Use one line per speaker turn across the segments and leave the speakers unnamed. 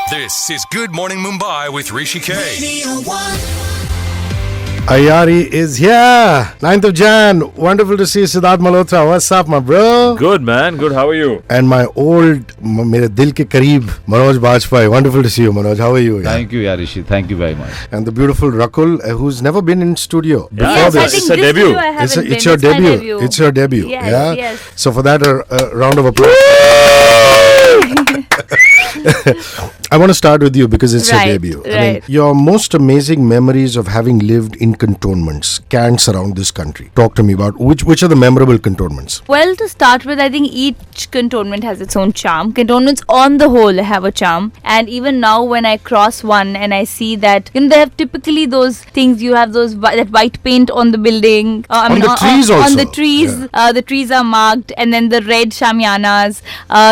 This is Good Morning Mumbai with Hrishikesh.
Aiyaary is here. 9th of Jan. Wonderful to see Sidharth Malhotra. What's up, my bro?
Good, man. Good. How are you?
And my mere dil ke kareeb, Manoj Bajpayee. Wonderful to see you, Manoj. How are you?
Thank you, Hrishi. Thank you very much.
And the beautiful Rakul, who's never been in studio before
Yes,
this.
I think it's a debut.
It's your debut. It's your debut.
Yes,
yeah.
yes.
So for that, a round of applause. I want to start with you because it's your debut.
Right.
I mean, your most amazing memories of having lived in cantonments, camps around this country. Talk to me about which are the memorable cantonments.
Well, to start with, I think each cantonment has its own charm. Cantonments on the whole have a charm. And even now when I cross one and I see that, they have typically those things, you have that white paint on the building.
On the trees also.
On the trees. Yeah. The trees are marked, and then the red shamianas.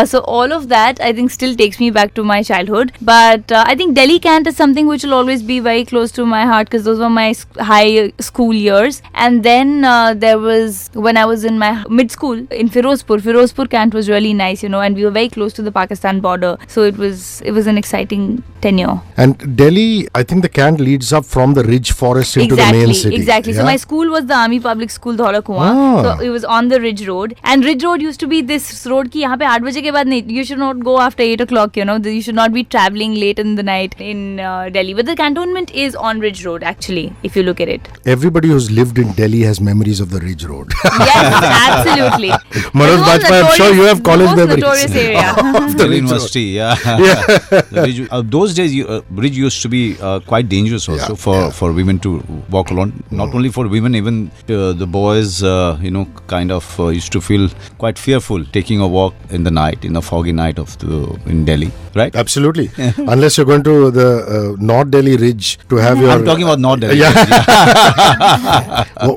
So all of that, I think, still takes me back to my childhood. But I think Delhi Cant is something which will always be very close to my heart because those were my high school years. And then there was, when I was in my mid-school in Firozpur Cant was really nice, and we were very close to the Pakistan border. So it was an exciting tenure.
And Delhi, I think the Cant leads up from the Ridge Forest into the main city.
Exactly. Yeah? So my school was the Army Public School, Dhaula Kuan. So it was on the Ridge Road. And Ridge Road used to be this road ki yahan pe 8 baje ke baad nahi. You should not go after 8 o'clock, You should not be traveling late in the night in Delhi. But the cantonment is on Ridge Road, actually, if you look at it.
Everybody who's lived in Delhi has memories of the Ridge Road.
Yes, absolutely.
Manoj Bajpayee, I'm sure you have college memories.
Notorious area.
Of the university, yeah. The Ridge, those days, Ridge used to be quite dangerous also for women to walk along. Not only for women, even the boys, kind of used to feel quite fearful taking a walk in the night, in a foggy night in Delhi, right?
Absolutely. Unless you're going to the North Delhi Ridge to have your...
I'm talking about North Delhi.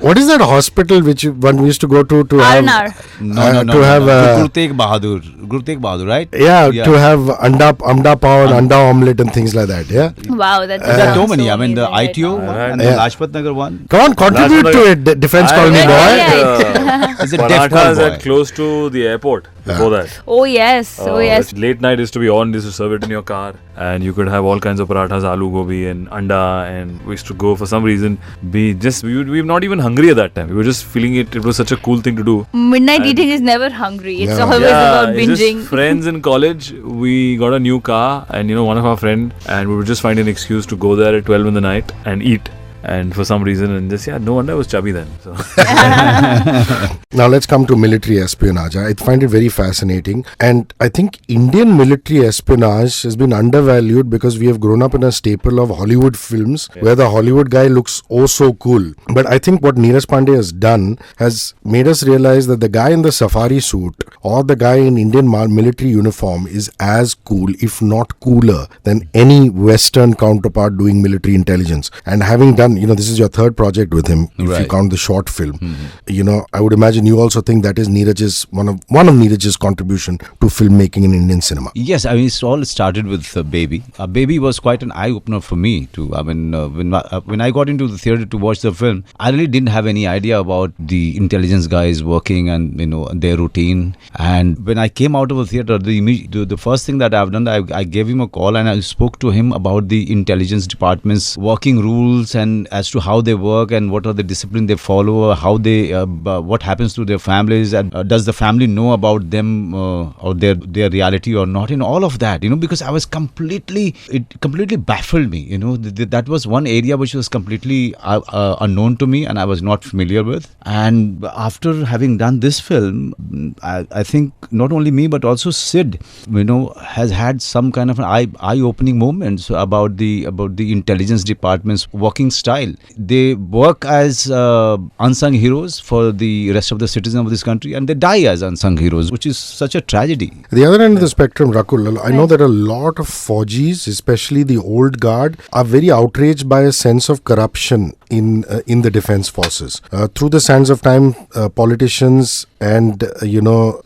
What is that hospital which one used to go to have...
No.
To have...
Guru Tegh Bahadur, right?
Yeah, to have anda pav and anda omelette and things like that, yeah?
Wow, that's
there are so many. I mean, the
right
ITO and the Lajpat Nagar one.
Come on, contribute to it, defense colony boy.
Is it
Paratha is at close to the airport before that.
Oh, yes.
Late night used to be on. They used to serve it in your car. And you could have all kinds of parathas, aloo gobi and anda. And we used to go for some reason. We were not even hungry at that time. We were just feeling it. It was such a cool thing to do.
Midnight eating is never hungry. It's always about binging.
Friends in college, we got a new car. And one of our friends. And we would just find an excuse to go there at 12 in the night and eat. And for some reason, no wonder I was chubby then. So.
Now let's come to military espionage. I find it very fascinating. And I think Indian military espionage has been undervalued because we have grown up in a staple of Hollywood films where the Hollywood guy looks oh so cool. But I think what Neeraj Pandey has done has made us realize that the guy in the safari suit or the guy in Indian military uniform is as cool, if not cooler, than any Western counterpart doing military intelligence. And having done, this is your third project with him, if you count the short film. Mm-hmm. I would imagine you also think that is Neeraj's one of Neeraj's contribution to filmmaking in Indian cinema.
Yes, I mean, it all started with Baby. Baby was quite an eye-opener for me too. I mean, when I got into the theatre to watch the film, I really didn't have any idea about the intelligence guys working and their routine. And when I came out of the theatre, the first thing that I've done, I gave him a call and I spoke to him about the intelligence department's working rules and as to how they work and what are the discipline they follow, how they what happens to their families, and does the family know about them or their reality or not, all of that, because I was completely baffled me. That was one area which was completely unknown to me and I was not familiar with. And after having done this film, I think not only me but also Sid, has had some kind of an eye-opening moments about the intelligence department's working style. They work as unsung heroes for the rest of the citizens of this country and they die as unsung heroes, which is such a tragedy.
The other end of the spectrum, Rakul, I know that a lot of Faujis, especially the old guard, are very outraged by a sense of corruption in the defense forces. Through the sands of time, politicians and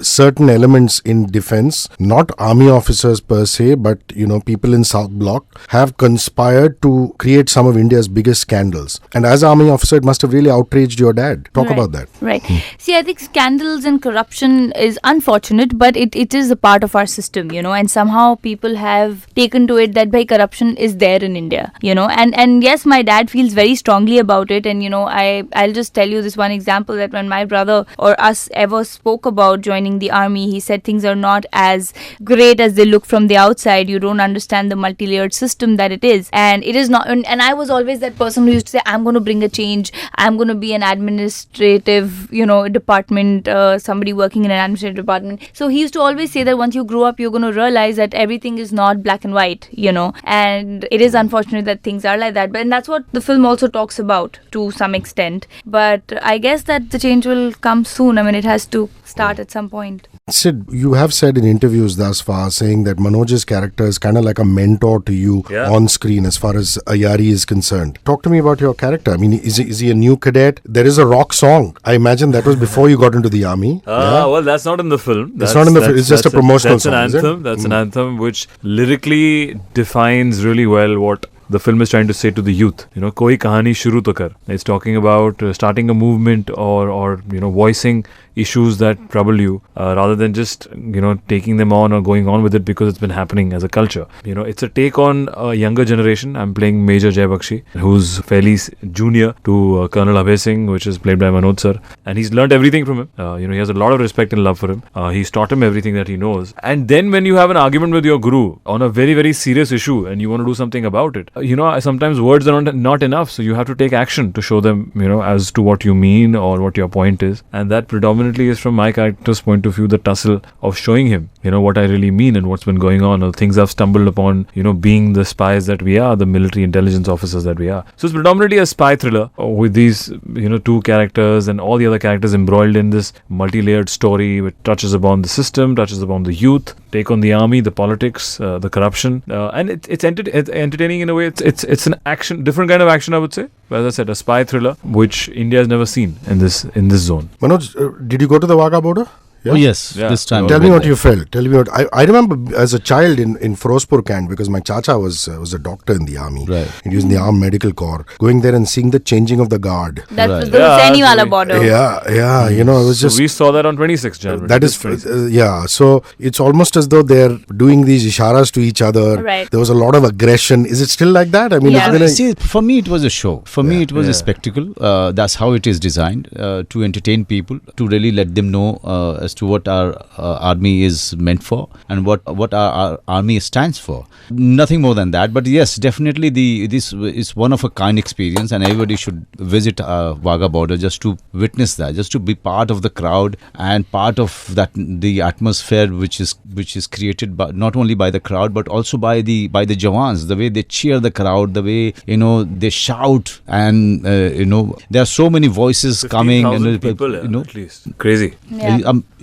certain elements in defense, not army officers per se, but people in South Bloc have conspired to create some of India's biggest scandals. And as an army officer, it must have really outraged your dad. Talk about that.
Right. See, I think scandals and corruption is unfortunate, but it is a part of our system, and somehow people have taken to it that corruption is there in India, and yes, my dad feels very strongly about it. And I'll just tell you this one example, that when my brother or us ever spoke about joining the army, he said things are not as great as they look from the outside. You don't understand the multi-layered system that it is, and it is not. And I was always that person who used to say, I'm going to bring a change, I'm going to be an administrative department, somebody working in an administrative department. So he used to always say that once you grow up, you're going to realize that everything is not black and white, and it is unfortunate that things are like that. But and that's what the film also talks about to some extent. But I guess that the change will come soon. I mean, it has to start at some point.
Sid, you have said in interviews thus far saying that Manoj's character is kind of like a mentor to you on screen as far as Aiyaary is concerned. Talk to me about your character. I mean, is he a new cadet? There is a rock song. I imagine that was before you got into the army.
Well, that's not in the film.
It's not in the film. It's just a promotional song.
That's an anthem. That's an anthem which lyrically defines really well what the film is trying to say to the youth. Koi kahani shuru to kar. It's talking about starting a movement or voicing issues that trouble you, rather than just taking them on or going on with it because it's been happening as a culture. It's a take on a younger generation. I'm playing Major Jai Bakshi, who's fairly junior to Colonel Abhay Singh, which is played by Manoj sir, and he's learnt everything from him. He has a lot of respect and love for him. He's taught him everything that he knows. And then when you have an argument with your guru on a very, very serious issue and you want to do something about it, sometimes words are not enough, so you have to take action to show them as to what you mean or what your point is. And that predominantly is, from my character's point of view, the tussle of showing him what I really mean and what's been going on, or things I've stumbled upon being the spies that we are, the military intelligence officers that we are. So it's predominantly a spy thriller with these two characters and all the other characters embroiled in this multi-layered story which touches upon the system, touches upon the youth, take on the army, the politics, the corruption, and it's entertaining in a way. It's an action, different kind of action, I would say. As I said, a spy thriller which India has never seen in this zone.
Manoj, did you go to the Wagah border?
Yeah? Oh yes, this time.
Tell me what you felt. Tell me what I remember as a child in Firozpur camp, because my chacha was a doctor in the army.
Right.
He was in the armed medical corps. Going there and seeing the changing of the guard.
That's the Husaini wala border.
Yeah. It was just.
We saw that on 26th January.
That is, So it's almost as though they're doing these isharas to each other.
Right.
There was a lot of aggression. Is it still like that? I mean,
see, for me it was a show. For me it was a spectacle. That's how it is designed, to entertain people, to really let them know as to what our army is meant for and what our army stands for. Nothing more than that. But yes, definitely this is one of a kind experience, and everybody should visit Wagah border just to witness that, just to be part of the crowd and part of that, the atmosphere which is created by, not only by the crowd but also by the Jawans, the way they cheer the crowd, the way they shout, and there are so many voices coming, and
people, at least crazy.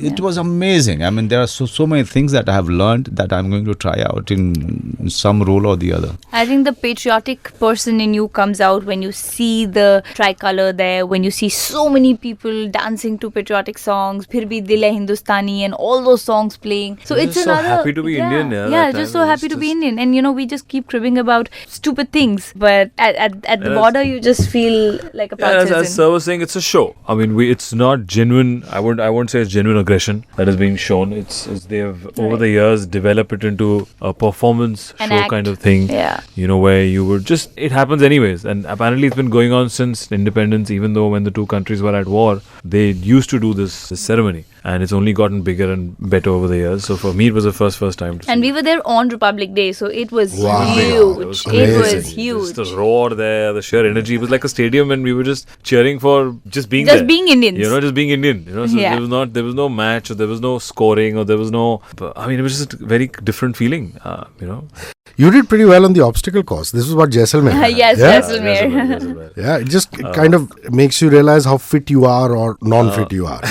It was amazing. I mean, there are so many things that I have learned that I'm going to try out in some role or the other.
I think the patriotic person in you comes out when you see the tricolor there, when you see so many people dancing to patriotic songs, Phir Bhi Dil Hai Hindustani, and all those songs playing. So it's
just
another.
So happy to be Indian.
Yeah, just so happy to be Indian. And we just keep cribbing about stupid things, but at the border you just feel like a proud citizen.
As Sir was saying, it's a show. I mean, it's not genuine. I won't say it's genuine aggression that is being shown. It's they have over the years developed it into a performance show kind of thing.
Yeah.
Where you would just, it happens anyways, and apparently it's been going on since independence. Even though when the two countries were at war, they used to do this ceremony, and it's only gotten bigger and better over the years. So for me, it was the first time.
And we were there on Republic Day, so it was huge.
It
was huge.
Just the roar there, the sheer energy. It was like a stadium, and we were just cheering for just being
there.
Just
being Indians.
Just being Indian. So there was no match, or there was no scoring, or there was no. I mean, it was just a very different feeling.
You did pretty well on the obstacle course. This was what Jaisalmer.
Yes, Jaisalmer.
Yeah, it just kind of makes you realize how fit you are or non-fit you are.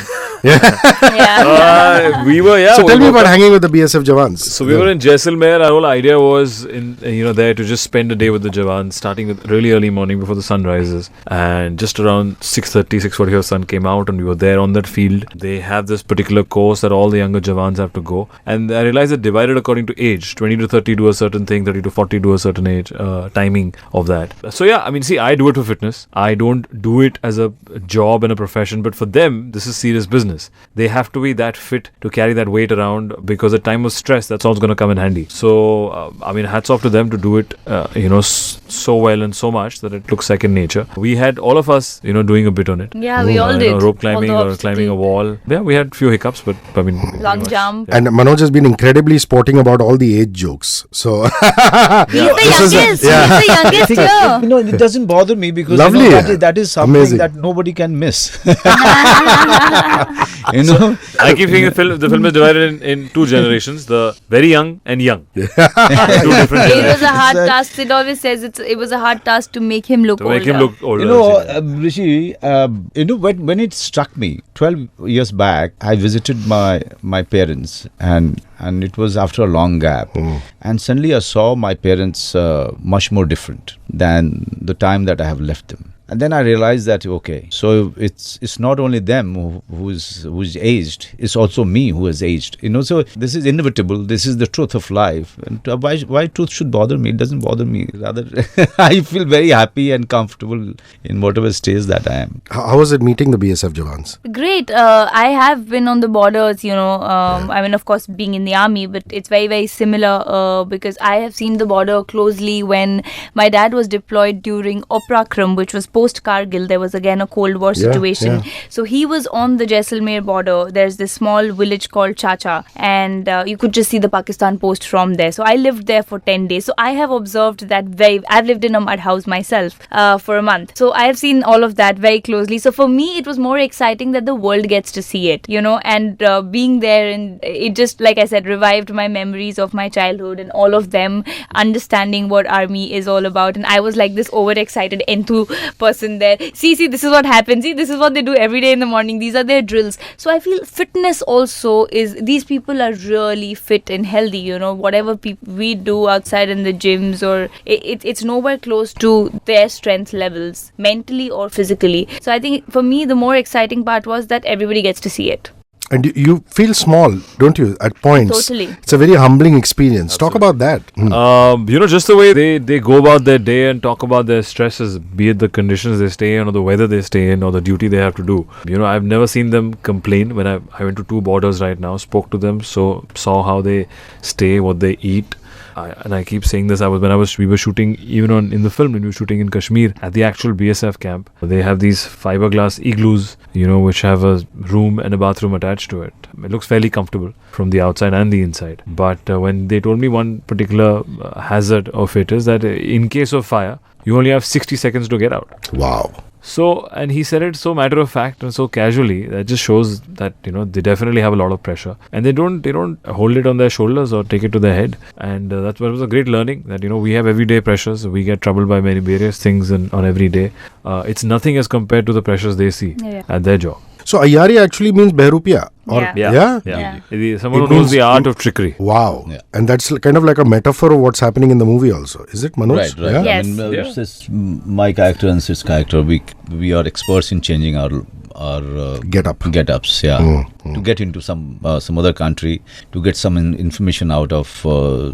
Yeah.
We were,
So tell me
were-
about hanging with the BSF Jawans.
So we were in Jaisalmer. Our whole idea was there to just spend a day with the Jawans, starting with really early morning before the sun rises. And just around 6:30, 6:45, sun came out, and we were there on that field. They have this particular course that all the younger Jawans have to go, and I realized that divided according to age, 20 to 30 do a certain thing, 30 to 40 do a certain age, timing of that. So yeah, I mean, see, I do it for fitness. I don't do it as a job and a profession, but for them, this is serious business. They have to be that fit to carry that weight around, because at time of stress, that's all going to come in handy. So, I mean, hats off to them to do it, so well and so much that it looks second nature. We had all of us, doing a bit on it.
Yeah, we all did.
Rope climbing
All the
or climbing a
obstacle.
wall. Yeah, we had few hiccups, but I mean,
Long
pretty much,
jump.
yeah.
And Manoj has been incredibly sporting about all the age jokes. So
He's the youngest. He's the youngest here.
It doesn't bother me because
Lovely,
that is something
amazing.
that nobody can miss.
I keep thinking the film is divided in two generations: the very young and young. Two different
It
generations.
was a hard task. Sid always says it was a hard task to make him look
To make
older.
him look older.
Rishi, when it struck me 12 years back, I visited my parents, and it was after a long gap, and suddenly I saw my parents much more different than the time that I have left them. And then I realized that, okay, so it's not only them who's aged, it's also me who has aged. So this is inevitable. This is the truth of life. And why truth should bother me? It doesn't bother me. Rather, I feel very happy and comfortable in whatever stage that I am.
how was it meeting the BSF Jawans?
Great. I have been on the borders, I mean, of course, being in the army, but it's very, very similar because I have seen the border closely when my dad was deployed during Oprakram, which was post-Kargil. There was again a Cold War situation.
yeah.
So he was on the Jaisalmer border. There's this small village called Chacha, and you could just see the Pakistan post from there. So I lived there for 10 days. So I have observed that I've lived in a mud house myself for a month. So I have seen all of that very closely. So for me, it was more exciting that the world gets to see it, and being there, and it just, like I said, revived my memories of my childhood and all of them understanding what army is all about. And I was like this overexcited enthu person there. See, this is what happens. See, this is what they do every day in the morning. These are their drills. So I feel fitness also is, these people are really fit and healthy, whatever we do outside in the gyms, or it's nowhere close to their strength levels, mentally or physically. So I think for me, the more exciting part was that everybody gets to see it.
And you feel small, don't you, at points?
Totally.
It's a very humbling experience. Talk about that.
Just the way they go about their day and talk about their stresses, be it the conditions they stay in or the weather they stay in or the duty they have to do. I've never seen them complain. When I went to two borders right now, spoke to them, saw how they stay, what they eat. And I keep saying this, we were shooting, even in the film, when we were shooting in Kashmir, at the actual BSF camp, they have these fiberglass igloos, which have a room and a bathroom attached to it. It looks fairly comfortable from the outside and the inside. But when they told me one particular hazard of it is that in case of fire, you only have 60 seconds to get out.
Wow.
So, and he said it so matter of fact and so casually, that just shows that, they definitely have a lot of pressure, and they don't hold it on their shoulders or take it to their head. And that was a great learning that, we have everyday pressures. We get troubled by many various things on every day. It's nothing as compared to the pressures they see at their job.
So Aiyaary actually means Behrupia. Or,
Yeah.
Someone
It
who knows
means
the art of trickery.
Wow.
Yeah.
And that's kind of like a metaphor of what's happening in the movie also. Is it, Manoj?
Right.
Yeah?
Yes.
Yeah.
My character and Sid's character, we are experts in changing our get-ups, to get into some other country, to get some information out of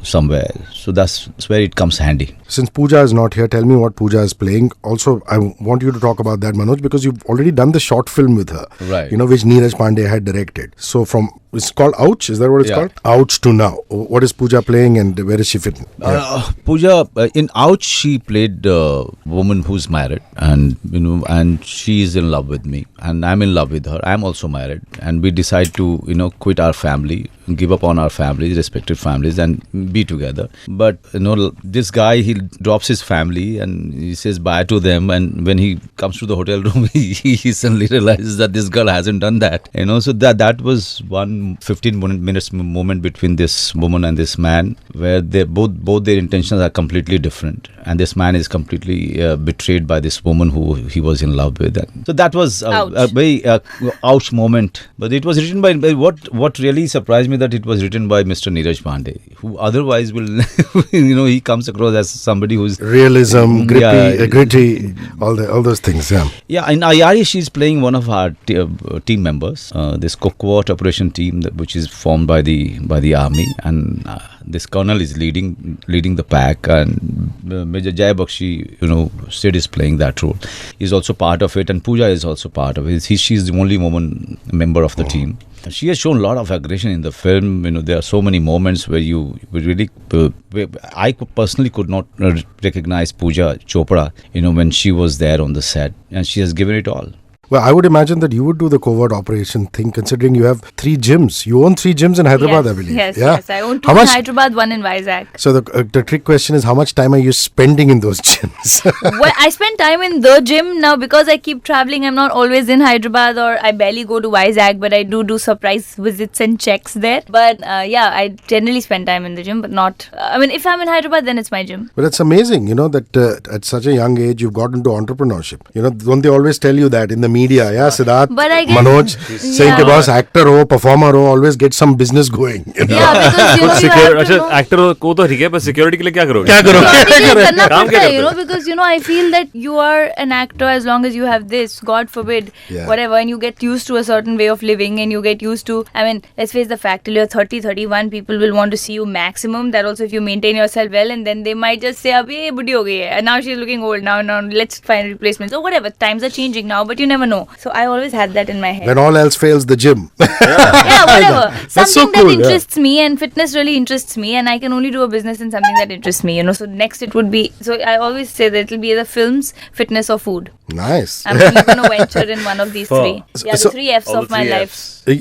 somewhere. So that's where it comes handy.
Since Pooja is not here, tell me what Pooja is playing. Also, I want you to talk about that, Manoj, because you've already done the short film with her.
Right.
Which Neeraj Pandey had directed. So it's called Ouch, is that what it's called? Ouch to now. What is Pooja playing and where is she fitting?
Pooja, in Ouch, she played a woman who's married, and she is in love with me, and I'm in love with her. I'm also married, and we decide to quit our family give up on our families, respective families, and be together. But this guy, he drops his family and he says bye to them. And when he comes to the hotel room, he suddenly realizes that this girl hasn't done that. So that was one 15 minutes moment between this woman and this man, where they both their intentions are completely different, and this man is completely betrayed by this woman who he was in love with. So that was a very ouch moment. But it was written by what really surprised me, that it was written by Mr. Neeraj Pandey, who otherwise will he comes across as somebody who's
realism, gritty, all those things.
Yeah. In Aiyaary, she's playing one of our team members, this covert operation team which is formed by the army, and this colonel is leading the pack, and Major Jai Bakshi, Sid is playing that role. He's also part of it, and Pooja is also part of it. She's the only woman member of the team. She has shown a lot of aggression in the film. There are so many moments where you really, I personally could not recognize Pooja Chopra, when she was there on the set, and she has given it all.
Well, I would imagine that you would do the covert operation thing, considering you have 3 gyms. You own 3 gyms in Hyderabad, I believe.
Yes. I own 2 in Hyderabad, 1 in Vizag.
So the trick question is, how much time are you spending in those gyms?
Well, I spend time in the gym now because I keep traveling. I'm not always in Hyderabad, or I barely go to Vizag, but I do surprise visits and checks there. But I generally spend time in the gym, but not. If I'm in Hyderabad, then it's my gym.
But it's amazing, that at such a young age you've got into entrepreneurship. Don't they always tell you that in the media, Sidharth,
but I guess,
Manoj, saying ke boss, actor ho, performer ho, always get some business going.
Yeah, because you have to know.
Actor ko to theek hai, but security ke liye kya karoge?
Because I feel that you are an actor as long as you have this, God forbid, whatever, and you get used to a certain way of living, and you get used to, let's face the fact, till you're 30, 31, people will want to see you maximum. That also if you maintain yourself well, and then they might just say, abhi budhi ho gayi hai, and now she's looking old, now let's find replacements. So whatever, times are changing now, but you never know. So I always had that in my head.
When all else fails, the gym.
Whatever. Something
so cool,
that interests me, and fitness really interests me, and I can only do a business in something that interests me, So next it would be, so I always say that it'll be either films, fitness or food.
Nice.
I'm going to venture in one of these 3. Yeah, the 3 F's of my life.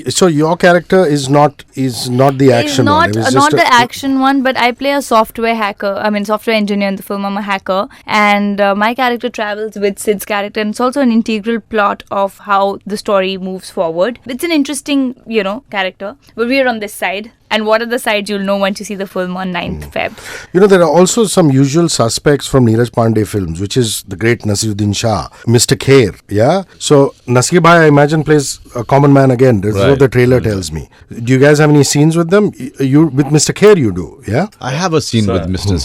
So your character is not the action one.
It's not the action one, but I play a software hacker. Software engineer in the film. I'm a hacker, and my character travels with Sid's character, and it's also an integral plot of how the story moves forward. It's an interesting, character. But we're on this side. And what are the sides, you'll know once you see the film on 9th Feb.
There are also some usual suspects from Neeraj Pandey films, which is the great Nasiruddin Shah, Mr. Kher, So Nasir Bhai, I imagine, plays a common man again. That's what the trailer tells me. Do you guys have any scenes with them? You with Mr. Kher, you do, yeah?
I have a scene with Mr.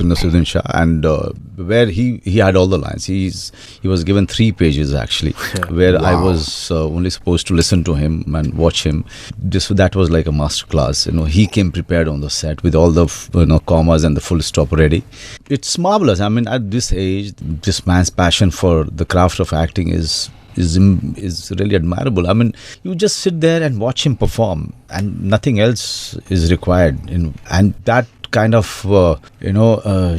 Nasiruddin Shah, and where he had all the lines. He was given 3 pages actually, where I was only supposed to listen to him and watch him. That was like a masterclass. He came prepared on the set with all the commas and the full stop ready. It's marvelous. At this age, this man's passion for the craft of acting is really admirable. You just sit there and watch him perform, and nothing else is required. And that kind of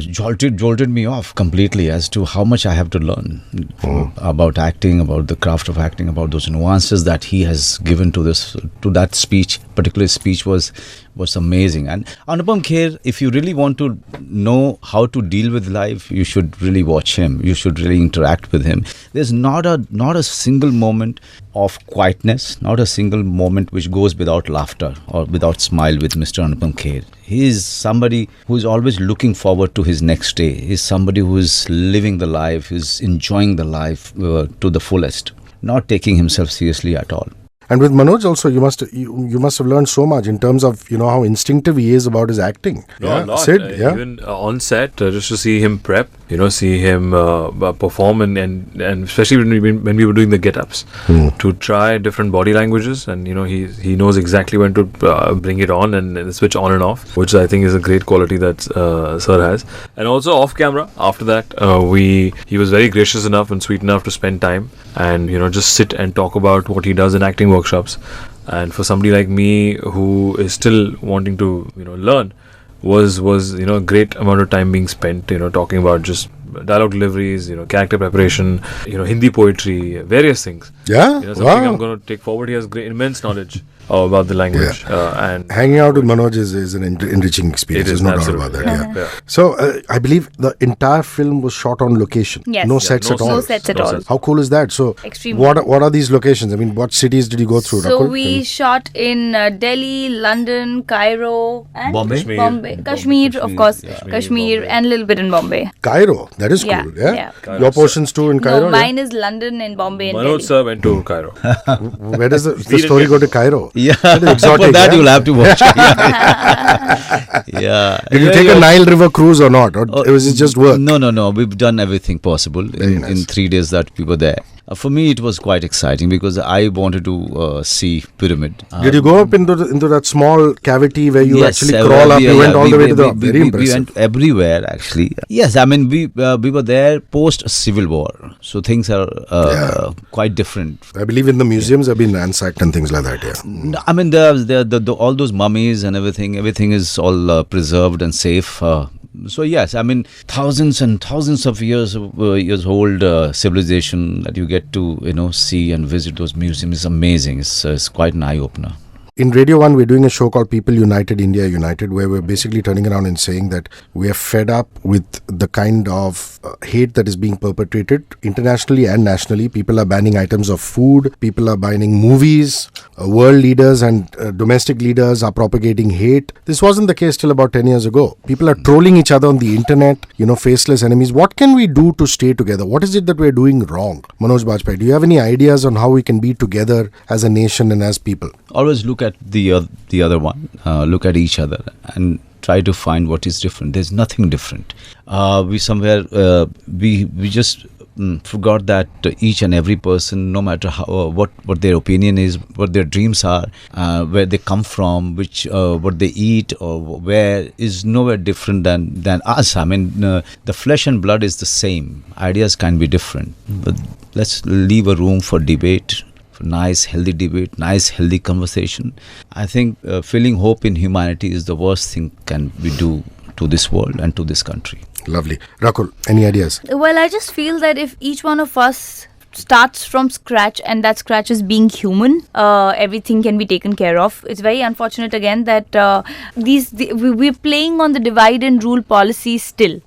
jolted me off completely as to how much I have to learn about acting, about the craft of acting, about those nuances that he has given to that speech. Particular speech was amazing. And Anupam Kher, if you really want to know how to deal with life, you should really watch him. You should really interact with him. There's not a single moment of quietness, not a single moment which goes without laughter or without smile with Mr. Anupam Kher. He is somebody who is always looking forward to his next day. He is somebody who is living the life, who is enjoying the life to the fullest, not taking himself seriously at all.
And with Manoj also, you must have learned so much in terms of how instinctive he is about his acting.
A lot.
Sid,
Even on set, just to see him prep, see him perform, and especially when we were doing the get-ups, to try different body languages, and he knows exactly when to bring it on and switch on and off, which I think is a great quality that Sir has. And also off camera, after that, he was very gracious enough and sweet enough to spend time and just sit and talk about what he does in acting workshops. And for somebody like me who is still wanting to learn, was a great amount of time being spent talking about just dialogue deliveries, character preparation, Hindi poetry, various things.
Yeah,
something I'm going to take forward. He has immense knowledge. about the language. And
hanging out with Manoj is an enriching experience.
It is,
There's no doubt about that. Yeah. So I believe the entire film was shot on location.
Yes.
No sets at all.
No sets at all.
How cool is that? So
Extremely.
what are these locations? I mean, what cities did you go through?
So
Rakul?
we shot in Delhi, London, Cairo, and
Bombay.
Kashmir, of course,
Kashmir,
and a little bit in Bombay.
Cairo. That is
Yeah,
cool. Yeah.
yeah.
Your portions too in Cairo.
No, mine is London and Bombay and
Manoj
Delhi.
sir went to Cairo.
Where does the story go to Cairo?
Yeah,
That is exotic,
for that
yeah?
you'll have to watch. Yeah.
Did you take a Nile River cruise or not? Or was it just work?
No. We've done everything possible in
nice.
3 days that we were there. For me, it was quite exciting because I wanted to see pyramid.
Did you go up into that small cavity where you
Yes,
actually crawl up? You went all the way to the top. Very
we
impressive.
went everywhere actually. Yes, I mean we were there post Civil War, so things are quite different.
I believe in the museums have been ransacked and things like that. Yeah.
No, I mean the all those mummies and everything is all preserved and safe. So yes, I mean thousands and thousands of years old civilization that you get to see and visit those museums is amazing. It's quite an eye opener.
In Radio 1, we're doing a show called People United, India United, where we're basically turning around and saying that we are fed up with the kind of hate that is being perpetrated internationally and nationally. People are banning items of food. People are banning movies. World leaders and domestic leaders are propagating hate. This wasn't the case till about 10 years ago. People are trolling each other on the internet, faceless enemies. What can we do to stay together? What is it that we're doing wrong? Manoj Bajpayee, do you have any ideas on how we can be together as a nation and as people?
Always look at the other one, look at each other and try to find what is different. There's nothing different. We just forgot that each and every person, no matter how, what their opinion is, what their dreams are, where they come from, what they eat or where, is nowhere different than us. I mean, the flesh and blood is the same. Ideas can be different, but let's leave a room for debate. Nice healthy debate, nice healthy conversation. I think feeling hope in humanity is the worst thing can we do to this world and to this country.
Lovely. Rakul, any ideas?
Well, I just feel that if each one of us starts from scratch, and that scratch is being human, everything can be taken care of. It's very unfortunate again that we're playing on the divide and rule policy still,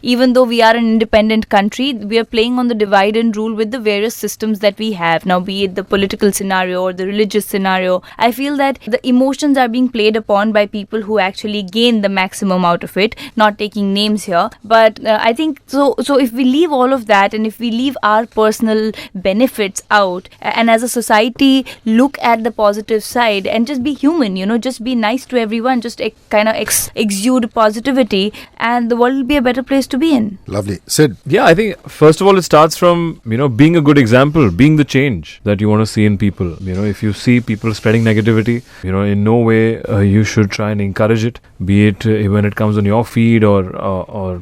even though we are an independent country, we are playing on the divide and rule with the various systems that we have now, be it the political scenario or the religious scenario. I feel that the emotions are being played upon by people who actually gain the maximum out of it, not taking names here, but I think so if we leave all of that and if we leave our personal benefits out, and as a society look at the positive side and just be human, just be nice to everyone, just kind of exude positivity, and the world will be a better place to be in.
Lovely. Sid?
Yeah, I think first of all it starts from being a good example, being the change that you want to see in people. If you see people spreading negativity, in no way you should try and encourage it, be it when it comes on your feed or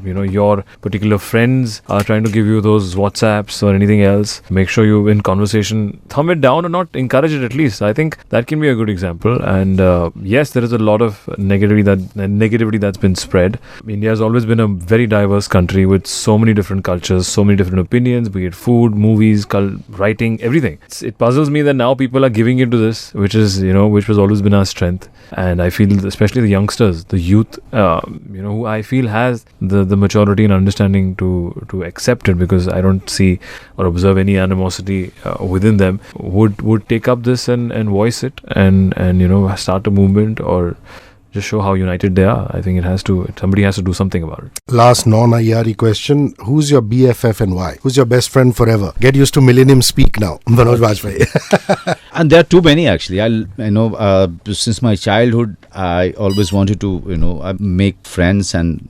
your particular friends are trying to give you those WhatsApps or anything else. Make sure you in conversation thumb it down or not encourage it at least. I think that can be a good example. And yes, there is a lot of negativity that's been spread. India has always been a very diverse country with so many different cultures, so many different opinions, be it food, movies, writing, everything. It puzzles me that now people are giving into this, which was always been our strength. And I feel especially the youngsters, the youth, who I feel has the maturity and understanding to accept it, because I don't see or observe any animosity within them, would take up this and voice it and start a movement or just show how united they are. I think somebody has to do something about it.
Last non-Aiyaary question. Who's your BFF and why? Who's your best friend forever? Get used to millennium speak now. Manoj Bajpayee.
And there are too many actually. Since my childhood, I always wanted to, make friends and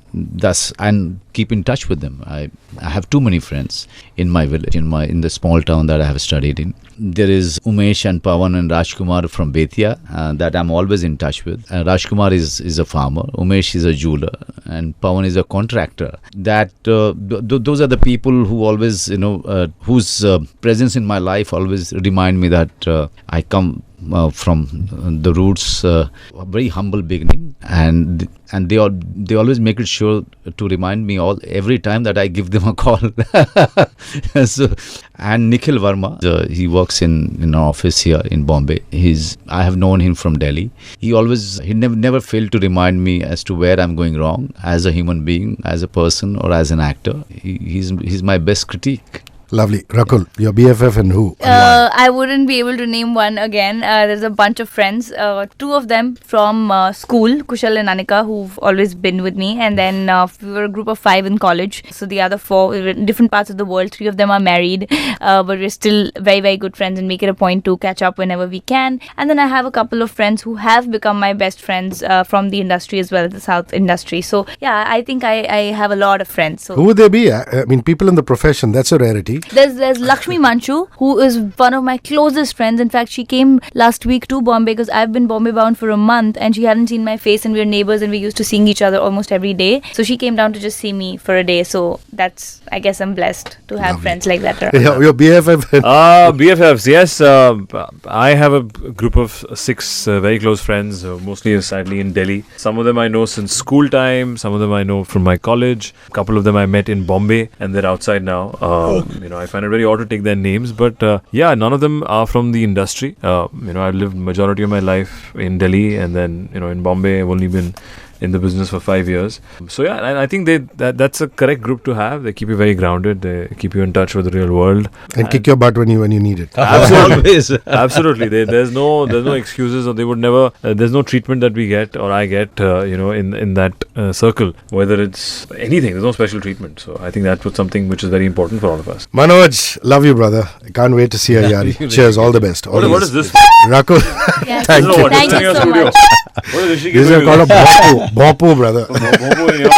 keep in touch with them. I have too many friends in my village, in the small town that I have studied in. There is Umesh and Pawan and Rajkumar from Betia that I'm always in touch with. Rajkumar is a farmer. Umesh is a jeweler. and Pawan is a contractor. That those are the people who always, whose presence in my life always remind me that I come from the roots, a very humble beginning, and they always make it sure to remind me every time that I give them a call. And Nikhil Verma, he works in an office here in Bombay. I have known him from Delhi. He never failed to remind me as to where I'm going wrong as a human being, as a person, or as an actor. He's my best critique.
Lovely. Rakul, your BFF and who?
I wouldn't be able to name one again. There's a bunch of friends. Two of them from school, Kushal and Anika, who've always been with me. And then we were a group of 5 in college. So the other 4 we were in different parts of the world. 3 of them are married. But we're still very, very good friends and make it a point to catch up whenever we can. And then I have a couple of friends who have become my best friends from the industry as well, the South industry. So yeah, I think I have a lot of friends. So.
Who would they be? I mean, people in the profession, that's a rarity.
There's Lakshmi Manchu, who is one of my closest friends. In fact, she came last week to Bombay because I've been Bombay bound for a month and she hadn't seen my face, and we're neighbors and we used to seeing each other almost every day. So she came down to just see me for a day. So I guess I'm blessed to have friends like that around.
Your BFF?
BFFs, yes. I have a group of 6 very close friends, mostly sadly in Delhi. Some of them I know since school time. Some of them I know from my college. A couple of them I met in Bombay and they're outside now. I find it very odd to take their names, but none of them are from the industry. I've lived majority of my life in Delhi, and then in Bombay I've only been in the business for 5 years. So yeah, and I think that's a correct group to have. They keep you very grounded. They keep you in touch with the real world
and kick your butt when you need it.
Absolutely, absolutely. There's no excuses, or they would never. There's no treatment that we get or I get, in that circle. Whether it's anything, there's no special treatment. So I think that's something which is very important for all of us.
Manoj, love you, brother. I can't wait to see Aiyaary. Cheers, all the best.
What is this?
Rakul,
Yes.
thank you.
Thank you so much.
What is Hrishikesh
This is
doing?
called a Bopu, brother.
Bopu in your